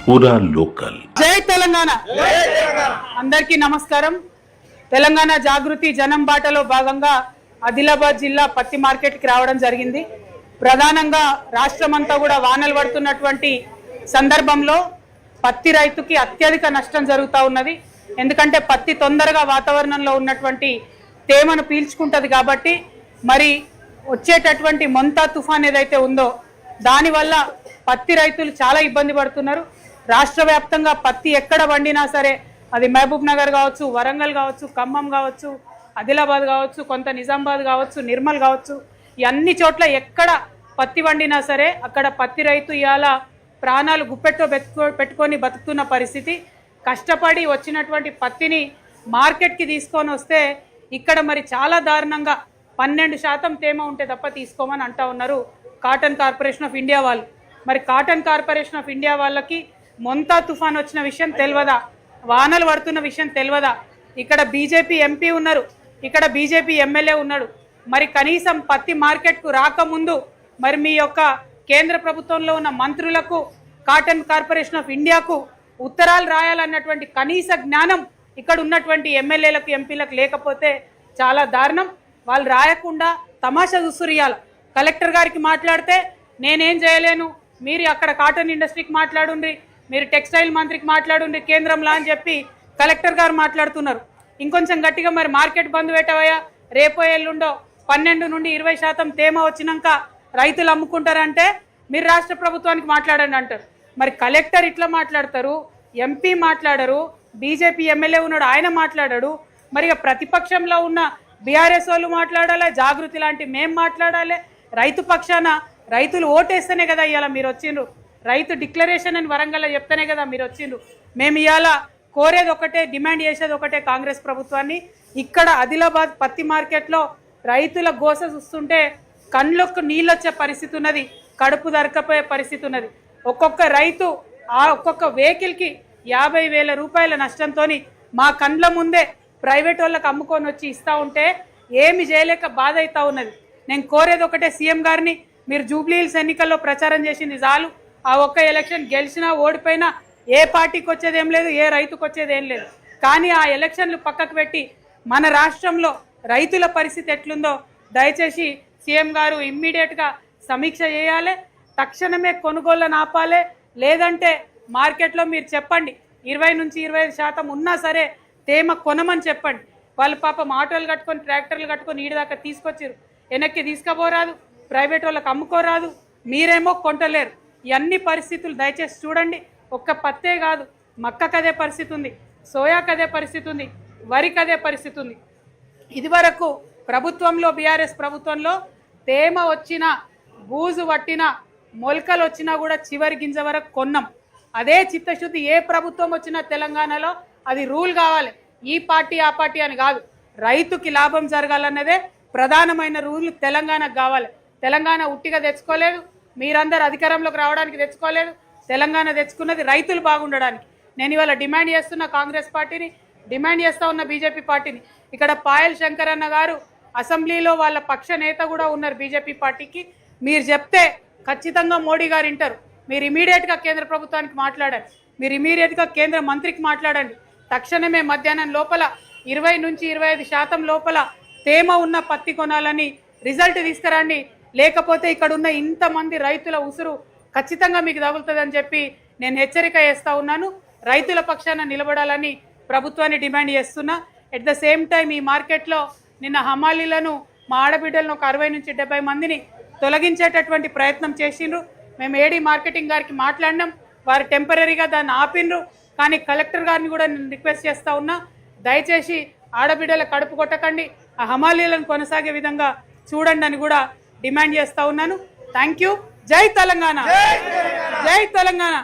पूरा लोकल। జై తెలంగాణ అందరికీ నమస్కారం। తెలంగాణ జాగృతి జనం బాటలో భాగంగా ఆదిలాబాద్ జిల్లా పత్తి మార్కెట్ కి రావడం జరిగింది। ప్రధానంగా రాష్ట్రమంతా కూడా వానలు పడుతున్నటువంటి సందర్భంలో పత్తి రైతుకి అత్యధిక నష్టం జరుగుతా ఉన్నది। ఎందుకంటే పత్తి తొందరగా వాతావరణంలో ఉన్నటువంటి తేమను పీల్చుకుంటది కాబట్టి మరి వచ్చేటటువంటి మొంతా తుఫాన్ ఏదైతే ఉందో దాని వల్ల పత్తి రైతులు చాలా ఇబ్బంది పడుతున్నారు। రాష్ట్ర వ్యాప్తంగా పత్తి ఎక్కడ వండినా సరే అది మహబూబ్ నగర్ కావచ్చు, వరంగల్ కావచ్చు, ఖమ్మం కావచ్చు, ఆదిలాబాద్ కావచ్చు, కొంత నిజామాబాద్ కావచ్చు, నిర్మల్ కావచ్చు, ఈ అన్ని చోట్ల ఎక్కడ పత్తి వండినా సరే అక్కడ పత్తి రైతు ఇవాళ ప్రాణాలు గుప్పెట్లో పెట్టుకొని బతుకుతున్న పరిస్థితి। కష్టపడి వచ్చినటువంటి పత్తిని మార్కెట్కి తీసుకొని వస్తే ఇక్కడ మరి చాలా దారుణంగా 12% తేమ ఉంటే తప్ప తీసుకోమని అంటా ఉన్నారు కాటన్ కార్పొరేషన్ ఆఫ్ ఇండియా వాళ్ళు। మరి కాటన్ కార్పొరేషన్ ఆఫ్ ఇండియా వాళ్ళకి మొంతా తుఫాన్ వచ్చిన విషయం తెలియదా? వానలు పడుతున్న విషయం తెలియదా? ఇక్కడ బీజేపీ ఎంపీ ఉన్నారు, ఇక్కడ బీజేపీ ఎమ్మెల్యే ఉన్నాడు। మరి కనీసం పత్తి మార్కెట్కు రాకముందు మరి మీ యొక్క కేంద్ర ప్రభుత్వంలో ఉన్న మంత్రులకు, కాటన్ కార్పొరేషన్ ఆఫ్ ఇండియాకు ఉత్తరాలు రాయాలన్నటువంటి కనీస జ్ఞానం ఇక్కడ ఉన్నటువంటి ఎమ్మెల్యేలకు, ఎంపీలకు లేకపోతే చాలా దారుణం। వాళ్ళు రాయకుండా తమాషా చూస్తురియాల। కలెక్టర్ గారికి మాట్లాడితే నేనేం చేయలేను, మీరు అక్కడ కాటన్ ఇండస్ట్రీకి మాట్లాడుండ్రి, మీరు టెక్స్టైల్ మంత్రికి మాట్లాడుండ్రి కేంద్రంలో అని చెప్పి కలెక్టర్ గారు మాట్లాడుతున్నారు। ఇంకొంచెం గట్టిగా మరి మార్కెట్ బంద్ పెట్టవయ్యా, రేపో ఎల్లుండో 12 నుండి 20% తేమ వచ్చినాక రైతులు అమ్ముకుంటారంటే మీరు రాష్ట్ర ప్రభుత్వానికి మాట్లాడండి అంటారు। మరి కలెక్టర్ ఇట్లా మాట్లాడతారు, ఎంపీ మాట్లాడరు, బీజేపీ ఎమ్మెల్యే ఉన్నాడు ఆయన మాట్లాడాడు, మరి ప్రతిపక్షంలో ఉన్న బీఆర్ఎస్ వాళ్ళు మాట్లాడాలి, జాగృతి లాంటి మేము మాట్లాడాలి। రైతు పక్షాన రైతులు ఓటేస్తేనే కదా ఇవాళ మీరు వచ్చిండ్రు, రైతు డిక్లరేషన్ అని వరంగల్లో చెప్తేనే కదా మీరు వచ్చిండ్రు। మేము ఇవాళ కోరేది ఒకటే, డిమాండ్ చేసేది ఒకటే కాంగ్రెస్ ప్రభుత్వాన్ని। ఇక్కడ ఆదిలాబాద్ పత్తి మార్కెట్లో రైతుల గోస చూస్తుంటే కళ్ళకు నీళ్ళు వచ్చే పరిస్థితి ఉన్నది, కడుపు దరకపోయే పరిస్థితి ఉన్నది। ఒక్కొక్క రైతు ఆ ఒక్కొక్క వెహికల్కి 50,000 రూపాయల నష్టంతో మా కండ్ల ముందే ప్రైవేట్ వాళ్ళకి అమ్ముకొని వచ్చి ఇస్తూ ఉంటే ఏమి చేయలేక బాధ అవుతూ ఉన్నది। నేను కోరేది ఒకటే, సీఎం గారిని, మీరు జూబ్లీ హిల్స్ ఎన్నికల్లో ప్రచారం చేసింది చాలు, ఆ ఒక్క ఎలక్షన్ గెలిచినా ఓడిపోయినా ఏ పార్టీకి వచ్చేది ఏం లేదు, ఏ రైతుకు వచ్చేది ఏం లేదు, కానీ ఆ ఎలక్షన్లు పక్కకు పెట్టి మన రాష్ట్రంలో రైతుల పరిస్థితి ఎట్లుందో దయచేసి సీఎం గారు ఇమ్మీడియట్గా సమీక్ష చేయాలి, తక్షణమే కొనుగోళ్ళను ఆపాలి। లేదంటే మార్కెట్లో మీరు చెప్పండి 20 నుంచి 25% ఉన్నా సరే తేమ కొనమని చెప్పండి। వాళ్ళు పాపం ఆటోలు కట్టుకొని, ట్రాక్టర్లు కట్టుకొని ఈడి దాకా తీసుకొచ్చారు, వెనక్కి తీసుకుపోరాదు, ప్రైవేట్ వాళ్ళకి అమ్ముకోరాదు, మీరేమో కొంటలేరు। ఇవన్నీ పరిస్థితులు దయచేసి చూడండి। ఒక్క పత్తే కాదు, మక్కకు అదే పరిస్థితి ఉంది, సోయాకు అదే పరిస్థితి ఉంది, వరికి అదే పరిస్థితి ఉంది। ఇదివరకు ప్రభుత్వంలో, బీఆర్ఎస్ ప్రభుత్వంలో తేమ వచ్చినా, బూజు పట్టినా, మొలకలు వచ్చినా కూడా చివరి గింజ వరకు కొన్నాం। అదే చిత్తశుద్ధి ఏ ప్రభుత్వం వచ్చినా తెలంగాణలో అది రూల్ కావాలి, ఈ పార్టీ ఆ పార్టీ అని కాదు, రైతుకి లాభం జరగాలన్నదే ప్రధానమైన రూల్ తెలంగాణకు కావాలి। తెలంగాణ ఉట్టిగా తెచ్చుకోలేదు, మీరందరూ అధికారంలోకి రావడానికి తెచ్చుకోలేదు, తెలంగాణ తెచ్చుకున్నది రైతులు బాగుండడానికి। నేను ఇవాళ డిమాండ్ చేస్తున్న కాంగ్రెస్ పార్టీని, డిమాండ్ చేస్తూ ఉన్న బీజేపీ పార్టీని, ఇక్కడ పాయల్ శంకర్ అన్న గారు అసెంబ్లీలో వాళ్ళ పక్ష నేత కూడా ఉన్నారు బీజేపీ పార్టీకి, మీరు చెప్తే ఖచ్చితంగా మోడీ గారు వింటారు। మీరు ఇమీడియట్గా కేంద్ర ప్రభుత్వానికి మాట్లాడండి, మీరు ఇమీడియట్గా కేంద్ర మంత్రికి మాట్లాడండి, తక్షణమే మధ్యాహ్నం లోపల 20 నుంచి 25% లోపల తేమ ఉన్న పత్తి కొనాలని రిజల్ట్ తీసుకురండి, లేకపోతే ఇక్కడ ఉన్న ఇంతమంది రైతుల ఉసురు ఖచ్చితంగా మీకు తగులుతుందని చెప్పి నేను హెచ్చరిక చేస్తూ ఉన్నాను। రైతుల పక్షాన నిలబడాలని ప్రభుత్వాన్ని డిమాండ్ చేస్తున్నా। ఎట్ ద సేమ్ టైం ఈ మార్కెట్లో నిన్న హమాలీలను, మా ఆడబిడ్డలను ఒక 60 నుంచి 70 మందిని తొలగించేటటువంటి ప్రయత్నం చేసిండ్రు। మేము ఏడీ మార్కెటింగ్ గారికి మాట్లాడినాం, వారు టెంపరీగా దాన్ని ఆపిండ్రు, కానీ కలెక్టర్ గారిని కూడా నేను రిక్వెస్ట్ చేస్తూ ఉన్నా, దయచేసి ఆడబిడ్డల కడుపు కొట్టకండి, ఆ హమాలీలను కొనసాగే విధంగా చూడండి అని కూడా డిమాండ్ చేస్తూ ఉన్నాను। Thank you. జై తెలంగాణ, జై తెలంగాణ।